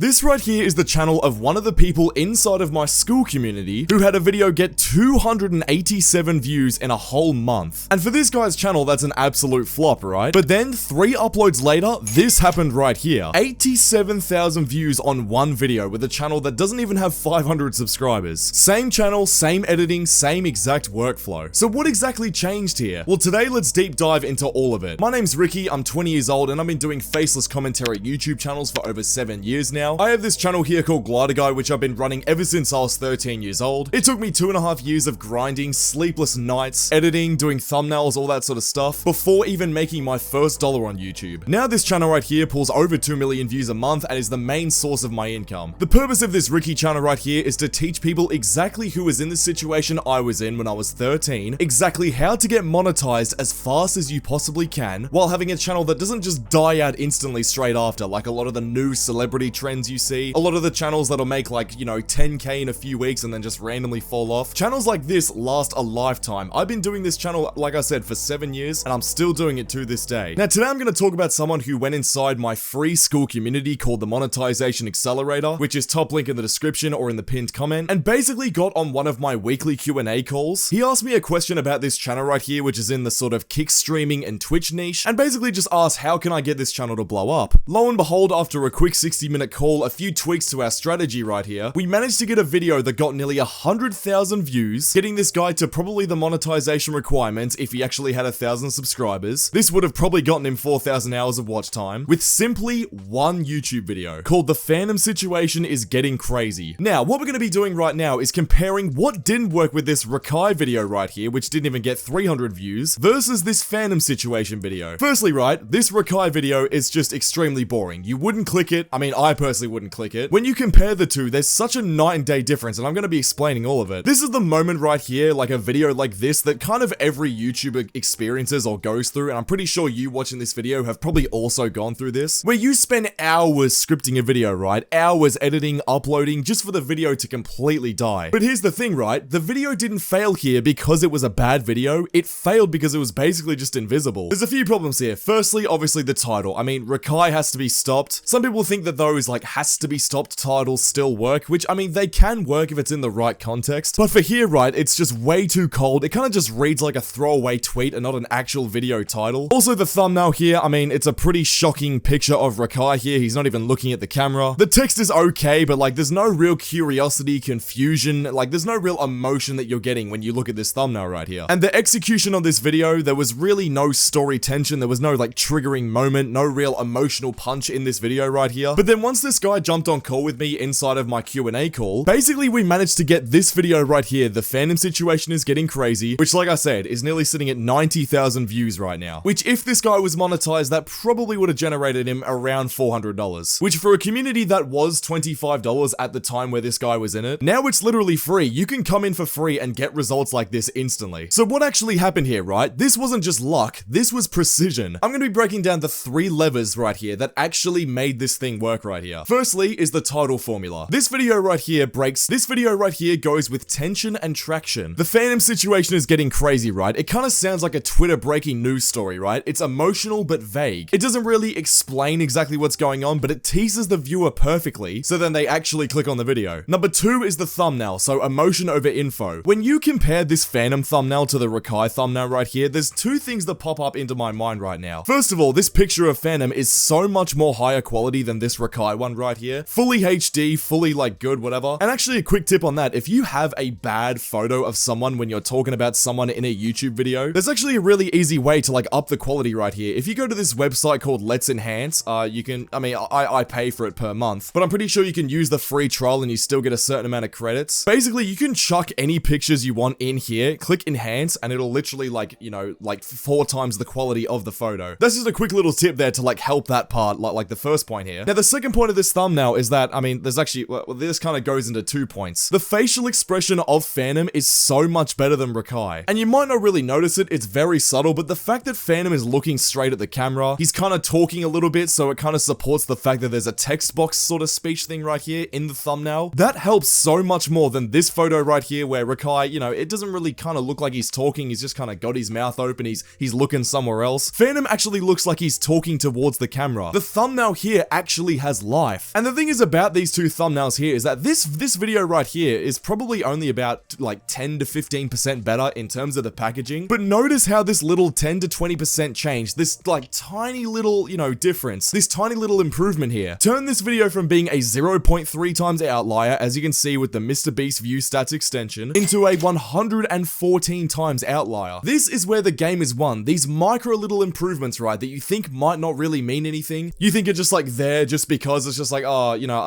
This right here is the channel of one of the people inside of my school community who had a video get 287 views in a whole month. And for this guy's channel, that's an absolute flop, right? But then 3 uploads later, this happened right here. 87,000 views on one video with a channel that doesn't even have 500 subscribers. Same channel, same editing, same exact workflow. So what exactly changed here? Well, today let's deep dive into all of it. My name's Ricky, I'm 20 years old and I've been doing faceless commentary YouTube channels for over 7 years now. I have this channel here called Glider Guy, which I've been running ever since I was 13 years old. It took me 2.5 years of grinding, sleepless nights, editing, doing thumbnails, all that sort of stuff, before even making my first dollar on YouTube. Now this channel right here pulls over 2 million views a month and is the main source of my income. The purpose of this Ricky channel right here is to teach people exactly who was in the situation I was in when I was 13, exactly how to get monetized as fast as you possibly can, while having a channel that doesn't just die out instantly straight after, like a lot of the new celebrity trends you see, a lot of the channels that'll make like, you know, 10k in a few weeks and then just randomly fall off. Channels like this last a lifetime. I've been doing this channel, like I said, for 7 years and I'm still doing it to this day. Now today I'm going to talk about someone who went inside my free school community called the Monetization Accelerator, which is top link in the description or in the pinned comment, and basically got on one of my weekly Q&A calls. He asked me a question about this channel right here, which is in the sort of kick streaming and Twitch niche, and basically just asked how can I get this channel to blow up. Lo and behold, after a quick 60-minute call, a few tweaks to our strategy right here, we managed to get a video that got nearly 100,000 views, getting this guy to probably the monetization requirements if he actually had 1,000 subscribers. This would have probably gotten him 4,000 hours of watch time, with simply one YouTube video called The Phantom Situation is Getting Crazy. Now, what we're going to be doing right now is comparing what didn't work with this Rakai video right here, which didn't even get 300 views, versus this Phantom Situation video. Firstly, right, this Rakai video is just extremely boring. You wouldn't click it. I mean, I personally wouldn't click it. When you compare the two, there's such a night and day difference, and I'm going to be explaining all of it. This is the moment right here, like a video like this, that kind of every YouTuber experiences or goes through, and I'm pretty sure you watching this video have probably also gone through this, where you spend hours scripting a video, right? Hours editing, uploading, just for the video to completely die. But here's the thing, right? The video didn't fail here because it was a bad video. It failed because it was basically just invisible. There's a few problems here. Firstly, obviously the title. I mean, Rakai has to be stopped. Some people think that those like has to be stopped titles still work, which I mean, they can work if it's in the right context. But for here, right, it's just way too cold. It kind of just reads like a throwaway tweet and not an actual video title. Also, the thumbnail here, I mean, it's a pretty shocking picture of Rakai here. He's not even looking at the camera. The text is okay, but like there's no real curiosity, confusion, like there's no real emotion that you're getting when you look at this thumbnail right here. And the execution on this video, there was really no story tension. There was no like triggering moment, no real emotional punch in this video right here. But then once this guy jumped on call with me inside of my Q&A call, basically we managed to get this video right here, The Phantom Situation is Getting Crazy, which like I said, is nearly sitting at 90,000 views right now. Which if this guy was monetized, that probably would have generated him around $400. Which for a community that was $25 at the time where this guy was in it, now it's literally free. You can come in for free and get results like this instantly. So what actually happened here, right? This wasn't just luck, this was precision. I'm going to be breaking down the 3 levers right here that actually made this thing work right here. Firstly is the title formula. This video right here goes with tension and traction. The Phantom Situation is Getting Crazy, right? It kind of sounds like a Twitter breaking news story, right? It's emotional but vague. It doesn't really explain exactly what's going on, but it teases the viewer perfectly, so then they actually click on the video. Number 2 is the thumbnail, so emotion over info. When you compare this Phantom thumbnail to the Rakai thumbnail right here, there's 2 things that pop up into my mind right now. First of all, this picture of Phantom is so much more higher quality than this Rakai one right here. Fully HD, fully like good, whatever. And actually a quick tip on that, if you have a bad photo of someone when you're talking about someone in a YouTube video, there's actually a really easy way to like up the quality right here. If you go to this website called Let's Enhance, you can, I mean, I pay for it per month, but I'm pretty sure you can use the free trial and you still get a certain amount of credits. Basically, you can chuck any pictures you want in here, click enhance, and it'll literally like, you know, like 4 times the quality of the photo. That's just a quick little tip there to like help that part, like the first point here. Now, the second point of this thumbnail is that, I mean, there's actually, well, this kind of goes into 2 points. The facial expression of Phantom is so much better than Rakai. And you might not really notice it, it's very subtle, but the fact that Phantom is looking straight at the camera, he's kind of talking a little bit, so it kind of supports the fact that there's a text box sort of speech thing right here in the thumbnail. That helps so much more than this photo right here where Rakai, you know, it doesn't really kind of look like he's talking, he's just kind of got his mouth open, he's looking somewhere else. Phantom actually looks like he's talking towards the camera. The thumbnail here actually has light. life. And the thing is about these two thumbnails here is that this video right here is probably only about like 10 to 15% better in terms of the packaging. But notice how this little 10 to 20% change, this like tiny little, you know, difference, this tiny little improvement here, turn this video from being a 0.3 times outlier, as you can see with the MrBeast view stats extension, into a 114 times outlier. This is where the game is won. These micro little improvements, right, that you think might not really mean anything. You think it's just like there just because it's just like, oh, you know,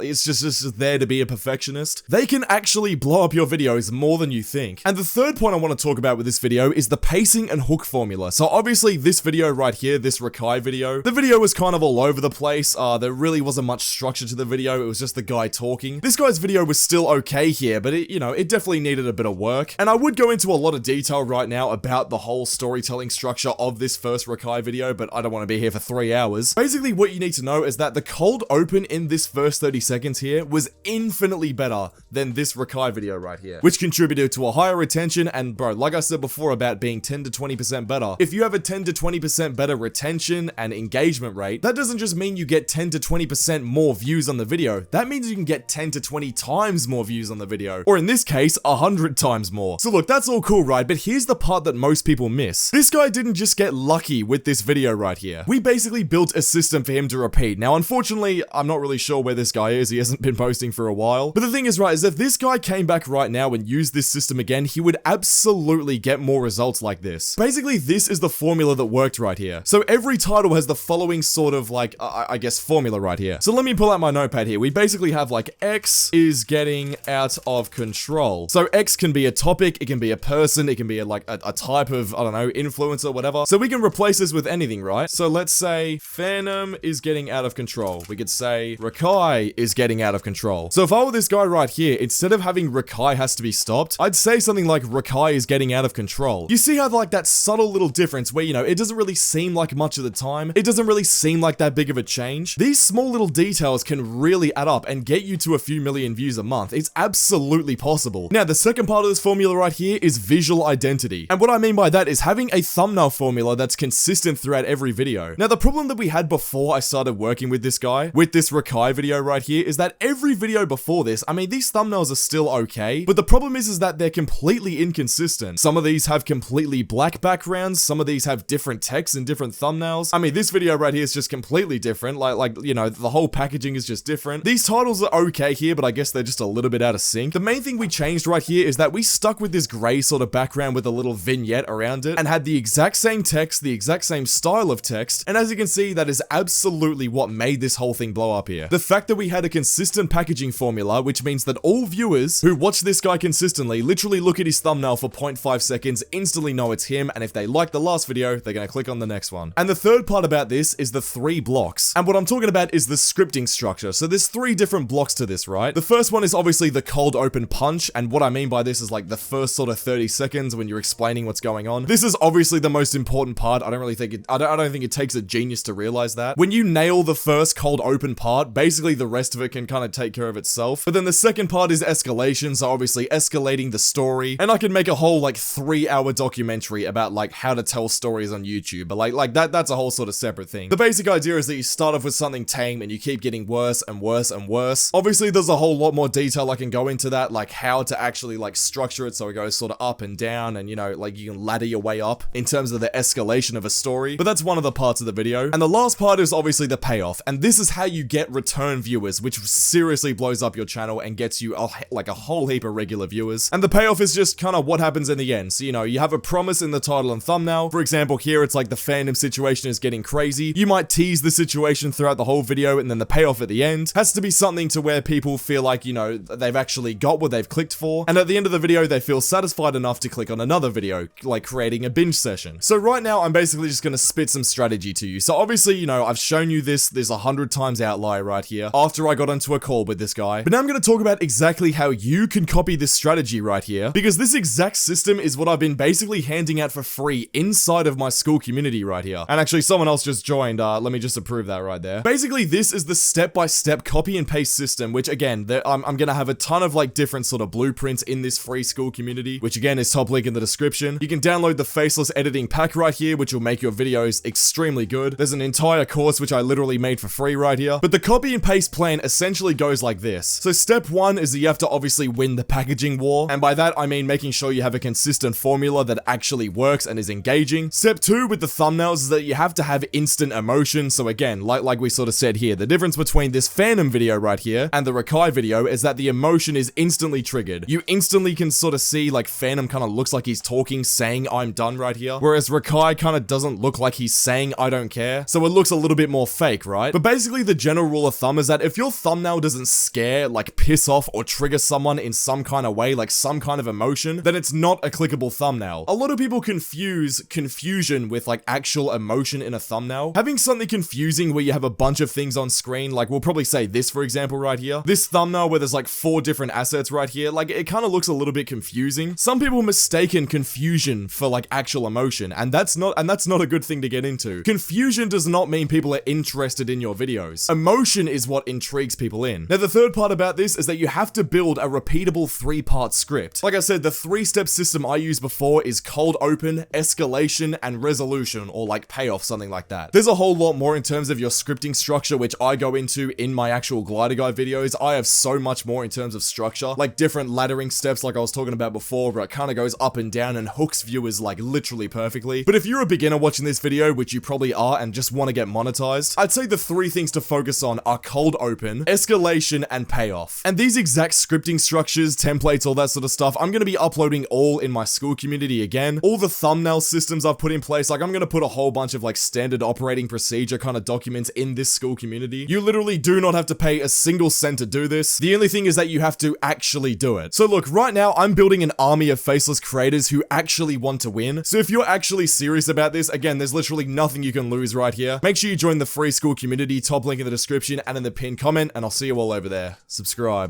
it's just there to be a perfectionist. They can actually blow up your videos more than you think. And the third point I want to talk about with this video is the pacing and hook formula. So obviously this video right here, this Rakai video, the video was kind of all over the place. There really wasn't much structure to the video. It was just the guy talking. This guy's video was still okay here, but it, you know, it definitely needed a bit of work. And I would go into a lot of detail right now about the whole storytelling structure of this first Rakai video, but I don't want to be here for 3 hours. Basically, what you need to know is that the cold open in this first 30 seconds here was infinitely better than this Rakai video right here, which contributed to a higher retention. And bro, like I said before about being 10 to 20% better, if you have a 10 to 20% better retention and engagement rate, that doesn't just mean you get 10 to 20% more views on the video. That means you can get 10 to 20 times more views on the video, or in this case, 100 times more. So look, that's all cool, right? But here's the part that most people miss. This guy didn't just get lucky with this video right here. We basically built a system for him to repeat. Now, unfortunately, I'm not really sure where this guy is. He hasn't been posting for a while. But the thing is, right, is if this guy came back right now and used this system again, he would absolutely get more results like this. Basically, this is the formula that worked right here. So every title has the following sort of like, I guess, formula right here. So let me pull out my notepad here. We basically have like X is getting out of control. So X can be a topic, it can be a person, it can be like a type of, I don't know, influencer, whatever. So we can replace this with anything, right? So let's say Phantom is getting out of control. We could say Rakai is getting out of control. So if I were this guy right here, instead of having Rakai has to be stopped, I'd say something like Rakai is getting out of control. You see how like that subtle little difference where, you know, it doesn't really seem like much of the time. It doesn't really seem like that big of a change. These small little details can really add up and get you to a few million views a month. It's absolutely possible. Now, the second part of this formula right here is visual identity. And what I mean by that is having a thumbnail formula that's consistent throughout every video. Now, the problem that we had before I started working with this guy, with this Rakai video right here, is that every video before this, I mean, these thumbnails are still okay, but the problem is that they're completely inconsistent. Some of these have completely black backgrounds, some of these have different text and different thumbnails. I mean, this video right here is just completely different, like, you know, the whole packaging is just different. These titles are okay here, but I guess they're just a little bit out of sync. The main thing we changed right here is that we stuck with this gray sort of background with a little vignette around it and had the exact same text, the exact same style of text, and as you can see, that is absolutely what made this whole thing blow up here. The fact that we had a consistent packaging formula, which means that all viewers who watch this guy consistently literally look at his thumbnail for 0.5 seconds, instantly know it's him, and if they like the last video, they're gonna click on the next one. And the third part about this is the 3 blocks. And what I'm talking about is the scripting structure. So there's 3 different blocks to this, right? The first one is obviously the cold open punch, and what I mean by this is like the first sort of 30 seconds when you're explaining what's going on. This is obviously the most important part. I don't think it takes a genius to realize that. When you nail the first cold open part, basically the rest of it can kind of take care of itself. But then the second part is escalation, so obviously escalating the story. And I could make a whole like 3-hour documentary about like how to tell stories on YouTube, but like that's a whole sort of separate thing. The basic idea is that you start off with something tame and you keep getting worse and worse and worse. Obviously there's a whole lot more detail I can go into that, like how to actually like structure it so it goes sort of up and down, and you know, like you can ladder your way up in terms of the escalation of a story. But that's one of the parts of the video. And the last part is obviously the payoff, and this is how you get return viewers, which seriously blows up your channel and gets you like a whole heap of regular viewers. And the payoff is just kind of what happens in the end. So, you know, you have a promise in the title and thumbnail. For example, here it's like the Phantom situation is getting crazy. You might tease the situation throughout the whole video, and then the payoff at the end has to be something to where people feel like, you know, they've actually got what they've clicked for, and at the end of the video they feel satisfied enough to click on another video, like creating a binge session. So right now I'm basically just gonna spit some strategy to you. So obviously, you know, I've shown you this 100 times outlier right here after I got onto a call with this guy, but now I'm gonna talk about exactly how you can copy this strategy right here, because this exact system is what I've been basically handing out for free inside of my school community right here. And actually someone else just joined, let me just approve that right there. Basically this is the step-by-step copy and paste system, which again, I'm gonna have a ton of like different sort of blueprints in this free school community, which again is top link in the description. You can download the faceless editing pack right here, which will make your videos extremely good. There's an entire course which I literally made for free right here. But the copy and paste plan essentially goes like this. So step 1 is that you have to obviously win the packaging war. And by that, I mean making sure you have a consistent formula that actually works and is engaging. Step 2 with the thumbnails is that you have to have instant emotion. So again, like we sort of said here, the difference between this Phantom video right here and the Rakai video is that the emotion is instantly triggered. You instantly can sort of see like Phantom kind of looks like he's talking, saying I'm done right here. Whereas Rakai kind of doesn't look like he's saying I don't care. So it looks a little bit more fake, right? But basically the general rule of thumb is that if your thumbnail doesn't scare, like piss off or trigger someone in some kind of way, like some kind of emotion, then it's not a clickable thumbnail. A lot of people confuse confusion with like actual emotion in a thumbnail. Having something confusing where you have a bunch of things on screen, like we'll probably say this for example right here. This thumbnail where there's like 4 different assets right here, like it kind of looks a little bit confusing. Some people mistaken confusion for like actual emotion, and that's not a good thing to get into. Confusion does not mean people are interested in your videos. Emotion is what intrigues people in. Now the third part about this is that you have to build a repeatable 3-part script. Like I said, the 3-step system I used before is cold open, escalation, and resolution, or like payoff, something like that. There's a whole lot more in terms of your scripting structure, which I go into in my actual Glider Guide videos. I have so much more in terms of structure, like different laddering steps like I was talking about before, where it kind of goes up and down and hooks viewers like literally perfectly. But if you're a beginner watching this video, which you probably are, and just want to get monetized, I'd say the 3 things to focus on are cold open, escalation, and payoff. And these exact scripting structures, templates, all that sort of stuff, I'm going to be uploading all in my school community again. All the thumbnail systems I've put in place, like I'm going to put a whole bunch of like standard operating procedure kind of documents in this school community. You literally do not have to pay a single cent to do this. The only thing is that you have to actually do it. So look, right now I'm building an army of faceless creators who actually want to win. So if you're actually serious about this, again, there's literally nothing you can lose right here. Make sure you join the free school community, top link in the description and in the pinned comment, and I'll see you all over there. Subscribe.